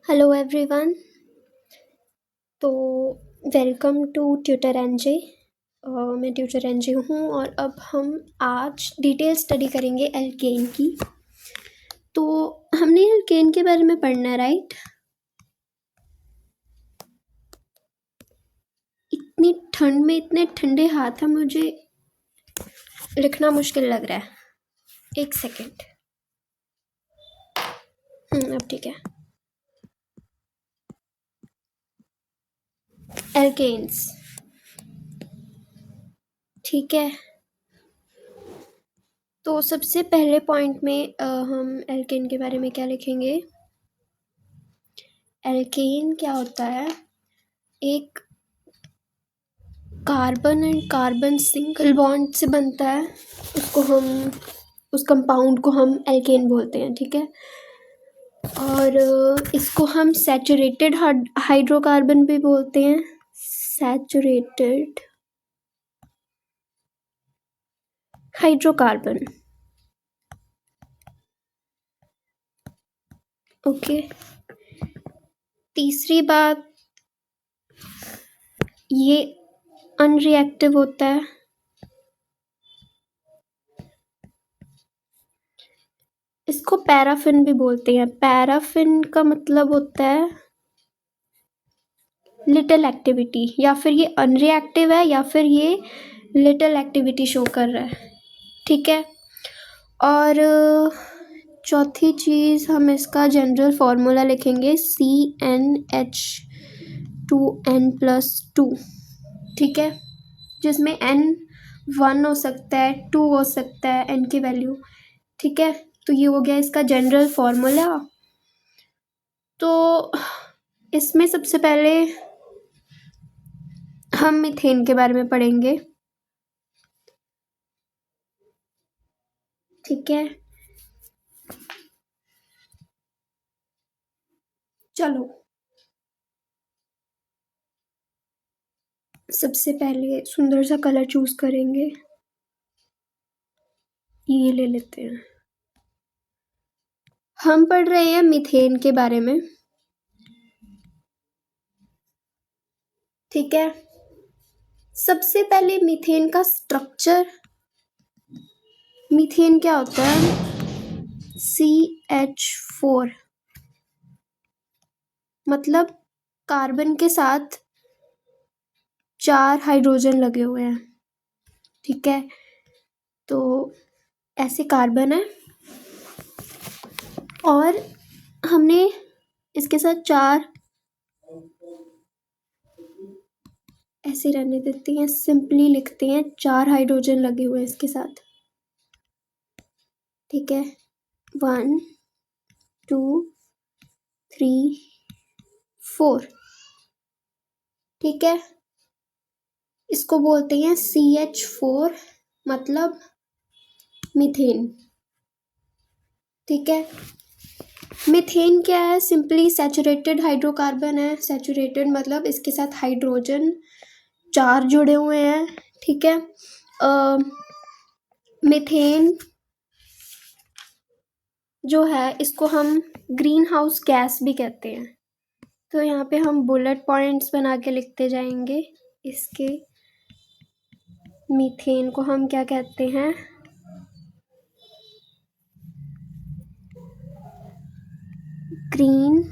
Hello everyone. तो welcome to tutor NJ. मैं tutor NJ हूँ और अब हम आज डिटेल स्टडी करेंगे एल्केन की। तो हमने एल्केन के बारे में पढ़ना है, राइट? इतनी ठंड में इतने ठंडे हाथ हैं, मुझे लिखना मुश्किल लग रहा है। एक सेकेंड। अब ठीक है। एल्केन्स, ठीक है। तो सबसे पहले पॉइंट में हम एल्केन के बारे में क्या लिखेंगे? एल्केन क्या होता है? एक carbon and carbon single bond से बनता है। उस कंपाउंड को हम एल्केन बोलते हैं, ठीक है। और इसको हम सैचुरेटेड हाइड्रोकार्बन भी बोलते हैं। Saturated hydrocarbon, okay. तीसरी बात, ये अनरिएक्टिव होता है। इसको पैराफिन भी बोलते हैं। पैराफिन का मतलब होता है लिटिल एक्टिविटी, या फिर ये अनरिएक्टिव है या फिर ये लिटिल एक्टिविटी शो कर रहा है, ठीक है। और चौथी चीज़, हम इसका जनरल फार्मूला लिखेंगे CnH2n+2, ठीक है, जिसमें n 1 हो सकता है, 2 हो सकता है, n की वैल्यू, ठीक है। तो ये हो गया इसका जनरल फार्मूला। तो इसमें सबसे पहले हम मीथेन के बारे में पढ़ेंगे, ठीक है। चलो, सबसे पहले सुंदर सा कलर चूज करेंगे। ये ले लेते हैं। हम पढ़ रहे हैं मीथेन के बारे में, ठीक है। सबसे पहले मीथेन का स्ट्रक्चर। मीथेन क्या होता है? CH4, मतलब कार्बन के साथ 4 हाइड्रोजन लगे हुए हैं, ठीक है। तो ऐसे कार्बन है और हमने इसके साथ 4 ऐसे रहने देते हैं, सिंपली लिखते हैं 4 हाइड्रोजन लगे हुए हैं इसके साथ, ठीक है। 1 2 3 4, ठीक है। इसको बोलते हैं CH4, मतलब मीथेन, ठीक है। मीथेन क्या है? सिंपली सैचुरेटेड हाइड्रोकार्बन है। सैचुरेटेड मतलब इसके साथ हाइड्रोजन 4 जुड़े हुए हैं, ठीक है। मीथेन जो है, इसको हम ग्रीन हाउस गैस भी कहते हैं। तो यहाँ पे हम बुलेट पॉइंट्स बना के लिखते जाएंगे। इसके मीथेन को हम क्या कहते हैं? ग्रीन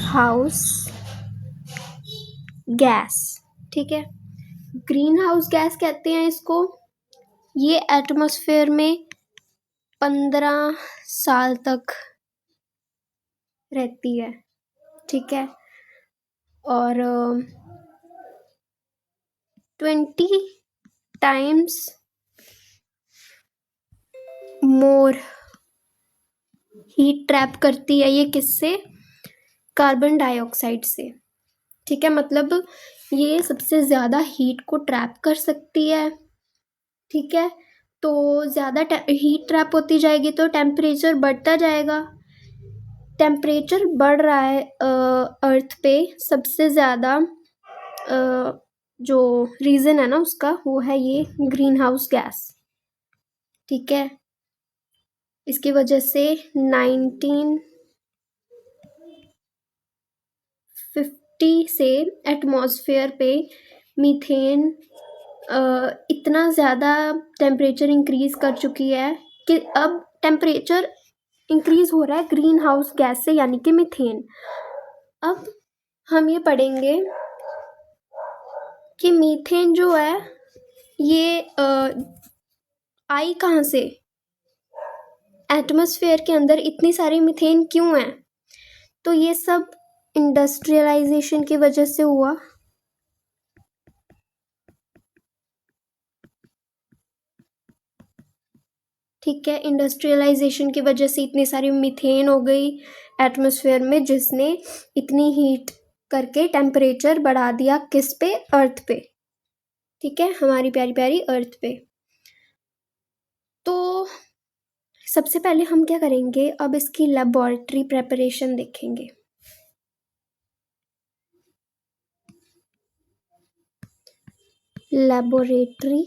हाउस गैस, ठीक है। ग्रीन हाउस गैस कहते हैं इसको। ये एटमॉस्फेयर में 15 साल तक रहती है, ठीक है। और 20 टाइम्स मोर हीट ट्रैप करती है ये, किससे? कार्बन डाइऑक्साइड से, ठीक है। मतलब ये सबसे ज़्यादा हीट को ट्रैप कर सकती है, ठीक है। तो ज़्यादा हीट ट्रैप होती जाएगी तो टेम्परेचर बढ़ता जाएगा। टेम्परेचर बढ़ रहा है अर्थ पे सबसे ज़्यादा। जो रीज़न है ना उसका, वो है ये ग्रीन हाउस गैस, ठीक है। इसकी वजह से 19 से एटमॉस्फेयर पे मीथेन इतना ज़्यादा टेम्परेचर इंक्रीज़ कर चुकी है कि अब टेम्परेचर इंक्रीज़ हो रहा है ग्रीन हाउस गैस से, यानी कि मीथेन। अब हम ये पढ़ेंगे कि मीथेन जो है ये आई कहाँ से, एटमॉस्फेयर के अंदर इतनी सारी मीथेन क्यों है। तो ये सब इंडस्ट्रियलाइजेशन की वजह से हुआ। ठीक है, इंडस्ट्रियलाइजेशन की वजह से इतनी सारी मीथेन हो गई एटमॉस्फेयर में, जिसने इतनी हीट करके टेम्परेचर बढ़ा दिया किस पे, अर्थ पे। ठीक है, हमारी प्यारी प्यारी अर्थ पे। तो सबसे पहले हम क्या करेंगे, अब इसकी लेबोरेटरी प्रेपरेशन देखेंगे। लेबोरेटरी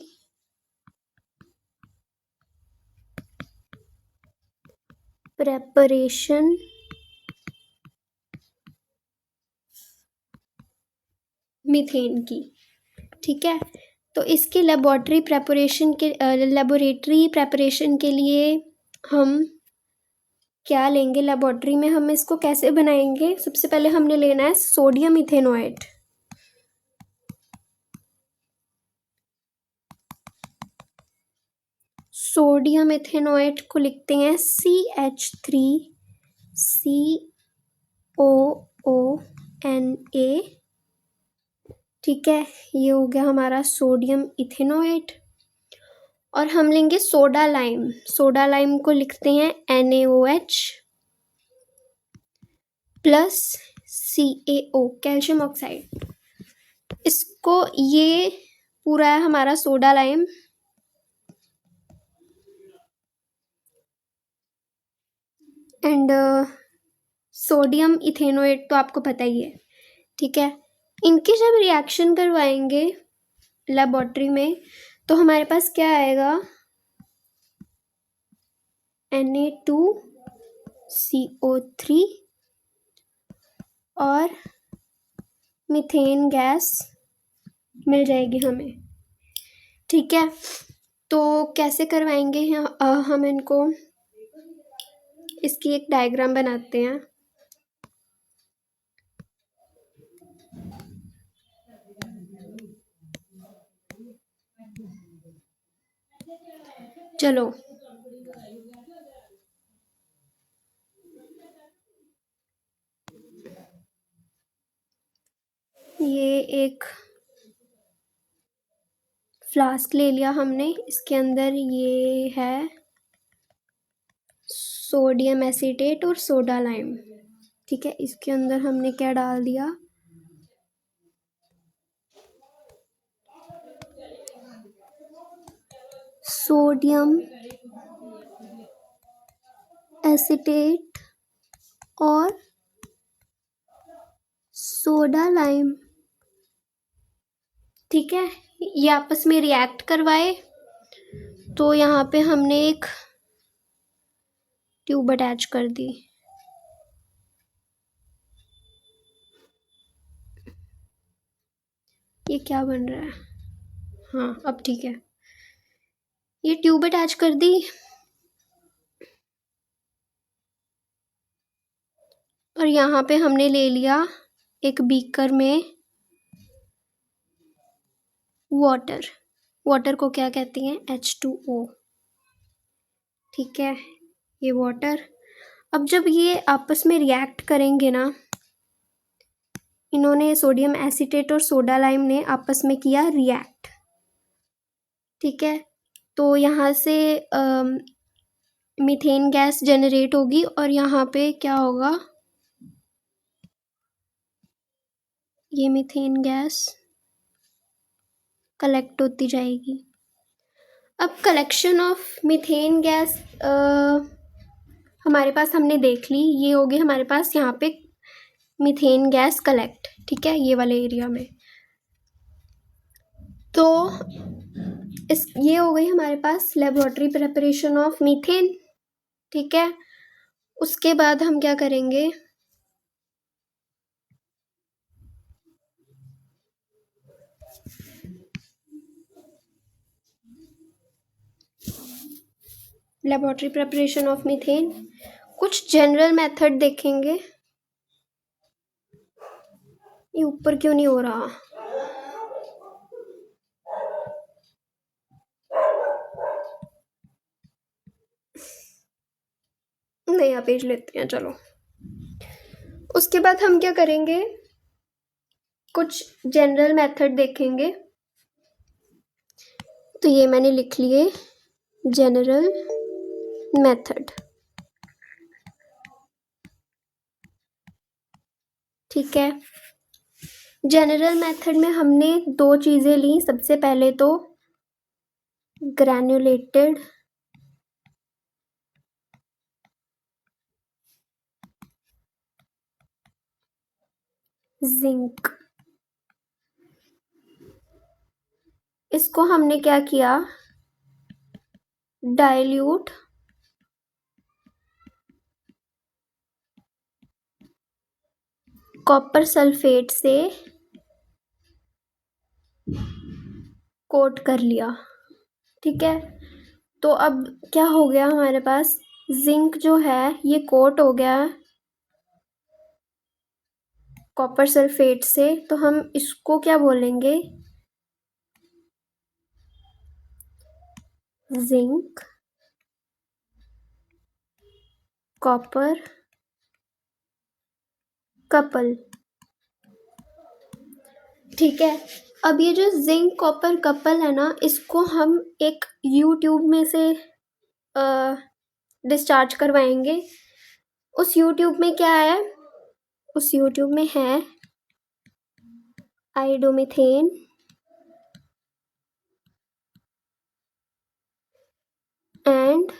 प्रेपरेशन मीथेन की। ठीक है, तो इसकी लेबोरेटरी प्रेपरेशन के लिए हम क्या लेंगे, लेबोरेटरी में हम इसको कैसे बनाएंगे। सबसे पहले हमने लेना है सोडियम इथेनोएट। सोडियम इथेनोएट को लिखते हैं CH3COONA। ठीक है, ये हो गया हमारा सोडियम इथेनोएट। और हम लेंगे सोडा लाइम। सोडा लाइम को लिखते हैं NaOH plus CaO, calcium oxide. इसको, ये पूरा है हमारा soda lime. And sodium ethanoate तो आपको पता ही है। ठीक है, इनकी जब रिएक्शन करवाएंगे लेबोरेटरी में तो हमारे पास क्या आएगा, Na2CO3 और मीथेन गैस मिल जाएगी हमें। ठीक है, तो कैसे करवाएंगे हम इनको, इसकी एक डायग्राम बनाते हैं। चलो, ये एक फ्लास्क ले लिया हमने, इसके अंदर ये है सोडियम एसीटेट और सोडा लाइम। ठीक है, इसके अंदर हमने क्या डाल दिया, सोडियम एसीटेट और सोडा लाइम। ठीक है, ये आपस में रिएक्ट करवाए तो यहाँ पे हमने एक ट्यूब अटैच कर दी। ये क्या बन रहा है, हाँ अब ठीक है, ये ट्यूब अटैच कर दी। और यहाँ पे हमने ले लिया एक बीकर में वाटर। वाटर को क्या कहती हैं, H2O। ठीक है, ये वाटर। अब जब ये आपस में रिएक्ट करेंगे ना, इन्होंने सोडियम एसीटेट और सोडा लाइम ने आपस में किया रिएक्ट। ठीक है, तो यहाँ से मीथेन गैस जनरेट होगी और यहाँ पे क्या होगा, ये मीथेन गैस कलेक्ट होती जाएगी। अब कलेक्शन ऑफ मीथेन गैस हमारे पास हमने देख ली, ये हो गई हमारे पास यहाँ पे मीथेन गैस कलेक्ट। ठीक है, ये वाले एरिया में। तो ये हो गई हमारे पास लेबोरेटरी प्रिपरेशन ऑफ मीथेन। ठीक है, उसके बाद हम क्या करेंगे, लेबोरेटरी प्रिपरेशन ऑफ मीथेन। कुछ जनरल मेथड देखेंगे। ये ऊपर क्यों नहीं हो रहा? नया पेज लेते हैं, चलो। उसके बाद हम क्या करेंगे, कुछ जनरल मेथड देखेंगे। तो ये मैंने लिख लिए जनरल मेथड, ठीक है। जनरल मेथड में हमने दो चीज़ें ली। सबसे पहले तो ग्रैन्युलेटेड जिंक, इसको हमने क्या किया, डाइल्यूट कॉपर सल्फेट से कोट कर लिया, ठीक है। तो अब क्या हो गया हमारे पास, जिंक जो है ये कोट हो गया कॉपर सल्फेट से। तो हम इसको क्या बोलेंगे, जिंक कॉपर कपल, ठीक है। अब ये जो जिंक कॉपर कपल है ना, इसको हम एक यूट्यूब में से डिस्चार्ज करवाएंगे। उस यूट्यूब में क्या है, उस यूट्यूब में है आयोडोमीथेन एंड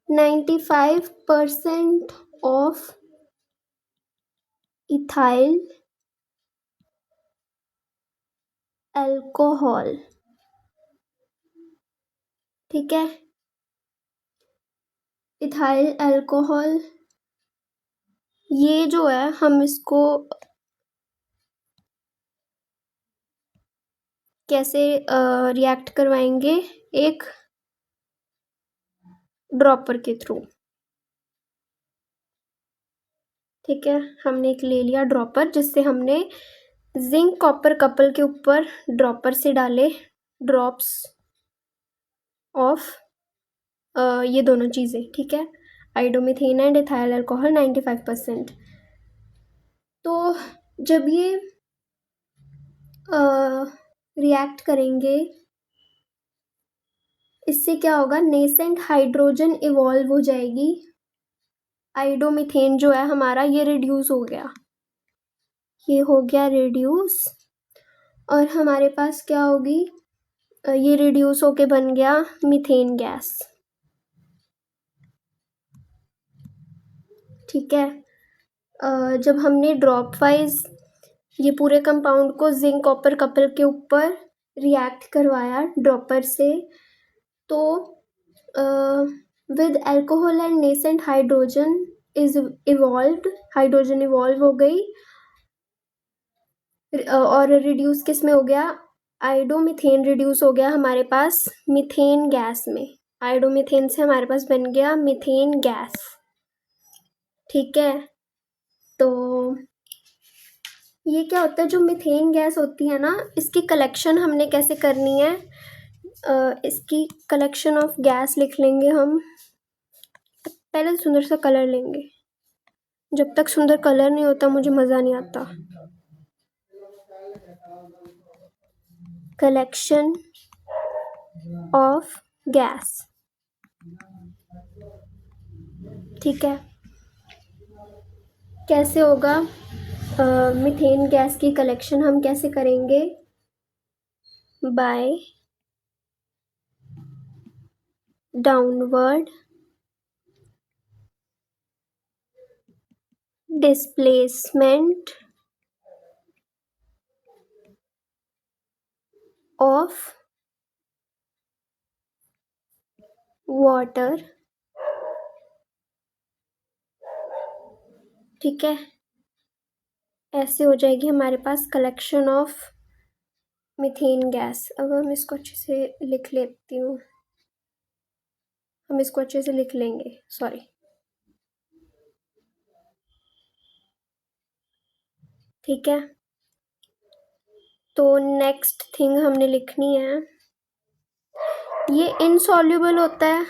95% ऑफ इथाइल अल्कोहल, ठीक है। इथाइल अल्कोहल ये जो है हम इसको कैसे रिएक्ट करवाएंगे, एक ड्रॉपर के थ्रू, ठीक है। हमने एक ले लिया ड्रॉपर, जिससे हमने जिंक कॉपर कपल के ऊपर ड्रॉपर से डाले ड्रॉप्स ऑफ ये दोनों चीज़ें, ठीक है। आयोडोमीथेन एंड इथाइल अल्कोहल 95%। तो जब ये रिएक्ट करेंगे, इससे क्या होगा, नेसेंट हाइड्रोजन इवॉल्व हो जाएगी। आयोडोमीथेन जो है हमारा ये रिड्यूस हो गया, ये हो गया रिड्यूस। और हमारे पास क्या होगी, ये रिड्यूस होके बन गया मीथेन गैस, ठीक है। जब हमने ड्रॉप वाइज ये पूरे कंपाउंड को जिंक कॉपर कपल के ऊपर रिएक्ट करवाया ड्रॉपर से, तो with alcohol and nascent hydrogen is evolved, hydrogen evolve हो गई और रिड्यूस किस में हो गया, आयोडोमीथेन रिड्यूस हो गया हमारे पास मीथेन गैस में। आयोडोमीथेन से हमारे पास बन गया मीथेन गैस, ठीक है। तो ये क्या होता है, जो मीथेन गैस होती है ना, इसकी कलेक्शन हमने कैसे करनी है, इसकी कलेक्शन ऑफ गैस लिख लेंगे हम। पहले सुंदर सा कलर लेंगे, जब तक सुंदर कलर नहीं होता मुझे मज़ा नहीं आता। कलेक्शन ऑफ गैस, ठीक है। कैसे होगा मीथेन गैस की कलेक्शन, हम कैसे करेंगे, by downward displacement of water, ठीक है। ऐसे हो जाएगी हमारे पास कलेक्शन ऑफ मीथेन गैस। अब हम इसको अच्छे से लिख लेती हूँ। हम इसको अच्छे से लिख लेंगे, सॉरी। ठीक है, तो नेक्स्ट थिंग हमने लिखनी है, ये इनसॉल्युबल होता है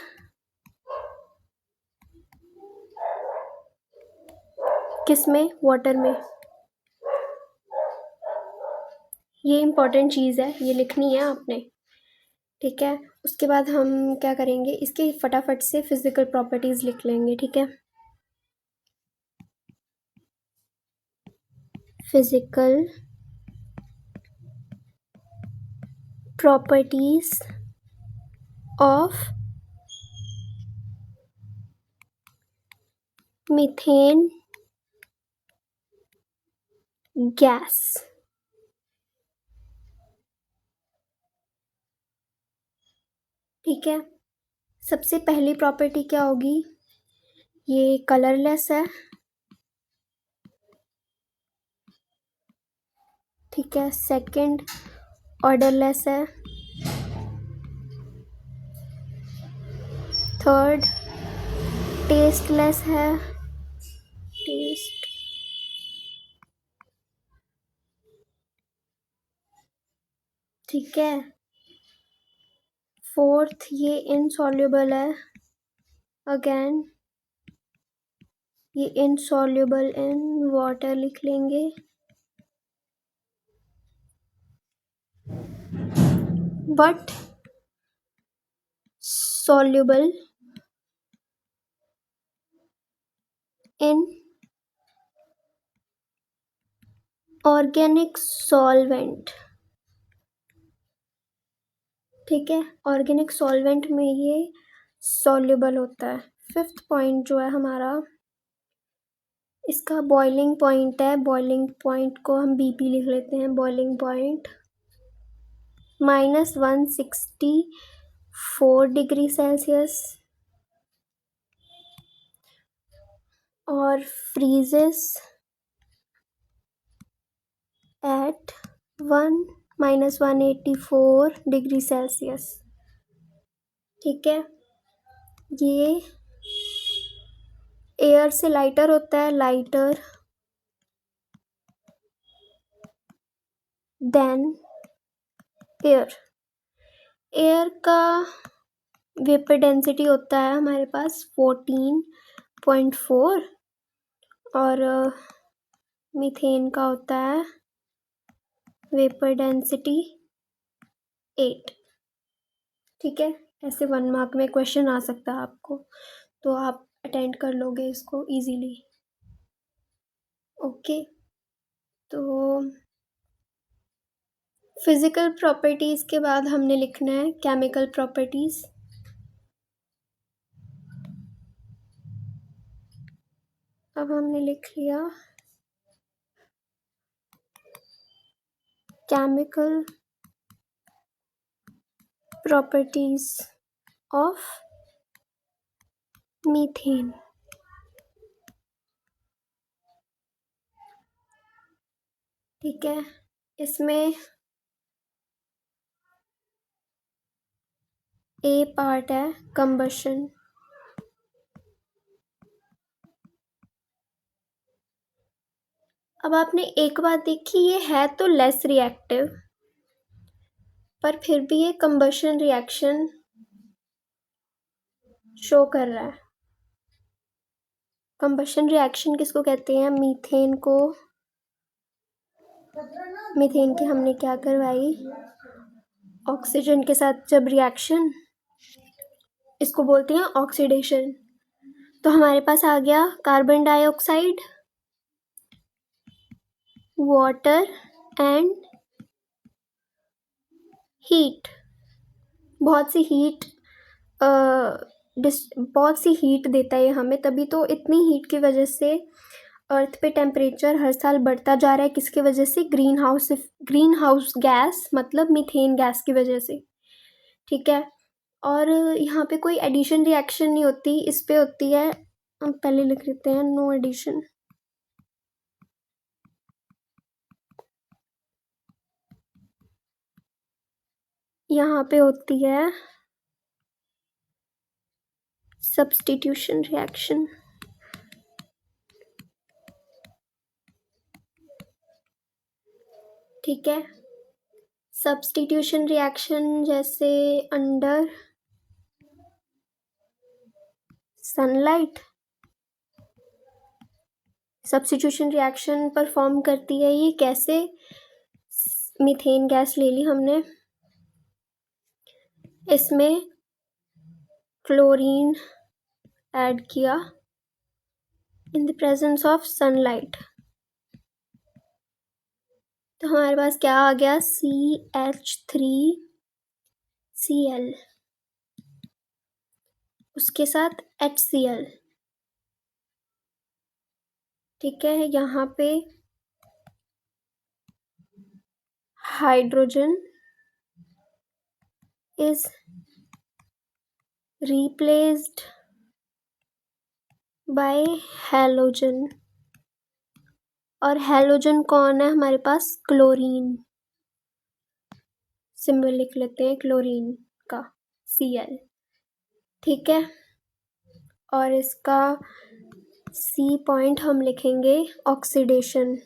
किसमें? वाटर में। ये इंपॉर्टेंट चीज़ है, ये लिखनी है आपने। ठीक है, उसके बाद हम क्या करेंगे, इसके फटाफट से फिजिकल प्रॉपर्टीज लिख लेंगे। ठीक है, physical properties of methane gas. ठीक है, सबसे पहली प्रॉपर्टी क्या होगी, ये कलरलेस है। ठीक है, सेकंड ऑर्डरलेस है। थर्ड टेस्टलेस है, टेस्ट। ठीक है, फोर्थ ये इनसॉल्युबल है, अगेन ये इनसॉल्युबल इन वाटर लिख लेंगे। But soluble in organic solvent. ठीक है, ऑर्गेनिक सॉल्वेंट में ये सॉल्युबल होता है। फिफ्थ पॉइंट जो है हमारा, इसका बॉइलिंग पॉइंट है। बॉइलिंग पॉइंट को हम BP लिख लेते हैं। बॉइलिंग पॉइंट -164 डिग्री सेल्सियस और फ्रीजेस एट -184 डिग्री सेल्सियस। ठीक है, ये एयर से लाइटर होता है, लाइटर देन एयर। एयर का वेपर डेंसिटी होता है हमारे पास 14.4 और मीथेन का होता है वेपर डेंसिटी 8। ठीक है, ऐसे 1 मार्क में क्वेश्चन आ सकता है आपको, तो आप अटेंड कर लोगे इसको इजीली। ओके, तो फिजिकल प्रॉपर्टीज के बाद हमने लिखना है केमिकल प्रॉपर्टीज। अब हमने लिख लिया केमिकल प्रॉपर्टीज ऑफ मीथेन। ठीक है, इसमें ए पार्ट है कंबशन। अब आपने एक बात देखी, ये है तो लेस रिएक्टिव, पर फिर भी ये कंबशन रिएक्शन शो कर रहा है। कंबशन रिएक्शन किसको कहते हैं? मीथेन को। मीथेन की हमने क्या करवाई, ऑक्सीजन के साथ जब रिएक्शन, इसको बोलते हैं ऑक्सीडेशन। तो हमारे पास आ गया carbon dioxide, water and heat. बहुत सी हीट देता है हमें, तभी तो इतनी हीट की वजह से अर्थ पे टेम्परेचर हर साल बढ़ता जा रहा है। किसकी वजह से? ग्रीन हाउस गैस, मतलब मीथेन गैस की वजह से। ठीक है, और यहाँ पे कोई एडिशन रिएक्शन नहीं होती, इस पे होती है, हम पहले लिख लेते हैं नो एडिशन। यहाँ पे होती है सब्स्टिट्यूशन रिएक्शन, ठीक है। सब्स्टिट्यूशन रिएक्शन जैसे under sunlight substitution reaction perform करती है। ये कैसे? मीथेन गैस ले ली हमने, इसमें क्लोरीन ऐड किया in the presence of sunlight, तो हमारे पास क्या आ गया? CH3Cl, उसके साथ HCl, ठीक है। यहाँ पे hydrogen is replaced by halogen, और हैलोजन कौन है हमारे पास? क्लोरीन, सिंबल लिख लेते हैं क्लोरीन का, Cl, ठीक है। और इसका C पॉइंट हम लिखेंगे ऑक्सीडेशन,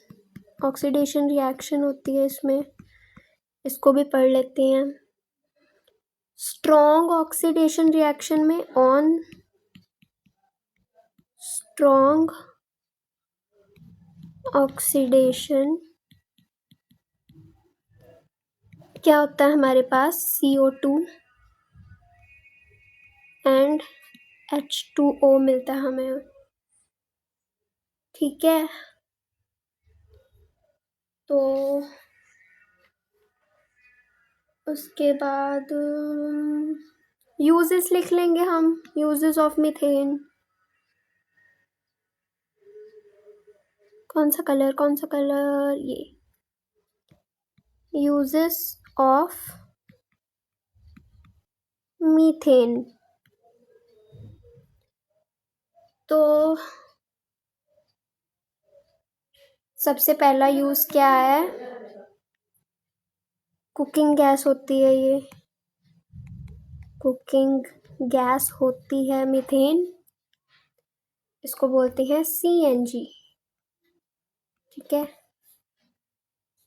ऑक्सीडेशन रिएक्शन होती है इसमें, इसको भी पढ़ लेते हैं। स्ट्रॉन्ग ऑक्सीडेशन रिएक्शन में ऑन स्ट्रॉन्ग ऑक्सीडेशन क्या होता है हमारे पास? CO2 एंड H2O मिलता है हमें, ठीक है। तो उसके बाद यूजेस लिख लेंगे हम, यूजेस ऑफ मीथेन। कौन सा कलर? ये यूजेस ऑफ मीथेन। तो सबसे पहला यूज क्या है? कुकिंग गैस होती है, ये कुकिंग गैस होती है मीथेन, इसको बोलते हैं CNG, ठीक है।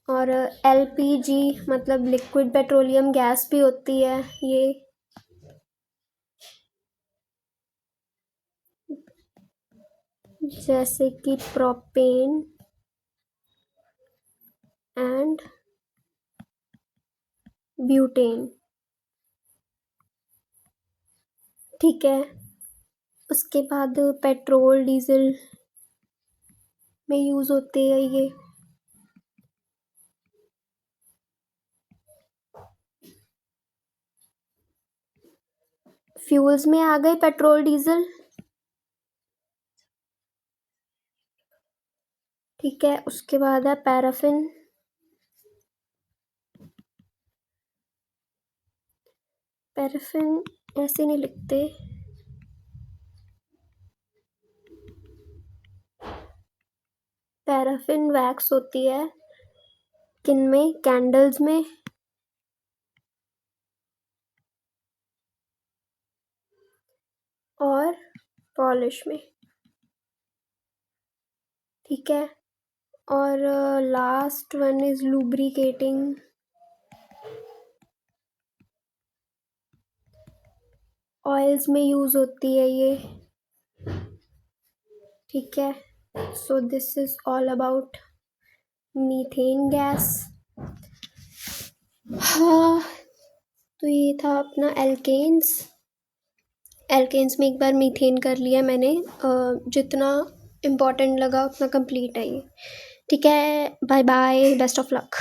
और LPG मतलब लिक्विड पेट्रोलियम गैस भी होती है ये, जैसे कि प्रोपेन एंड ब्यूटेन, ठीक है। उसके बाद पेट्रोल डीजल में यूज होते हैं ये। फ्यूल्स में आ गए पेट्रोल डीजल, ठीक है। उसके बाद है पैराफिन, पैराफिन ऐसे नहीं लिखते, पैराफिन वैक्स होती है किन में? कैंडल्स में, और पॉलिश में, ठीक है। और last one is lubricating, oils में यूज होती है ये, ठीक है। So this is all about methane gas. हाँ, तो ये था अपना एल्केन्स। एल्केन्स में एक बार मीथेन कर लिया मैंने, जितना इम्पोर्टेंट लगा उतना कंप्लीट है ये, ठीक है। Bye bye, best of luck.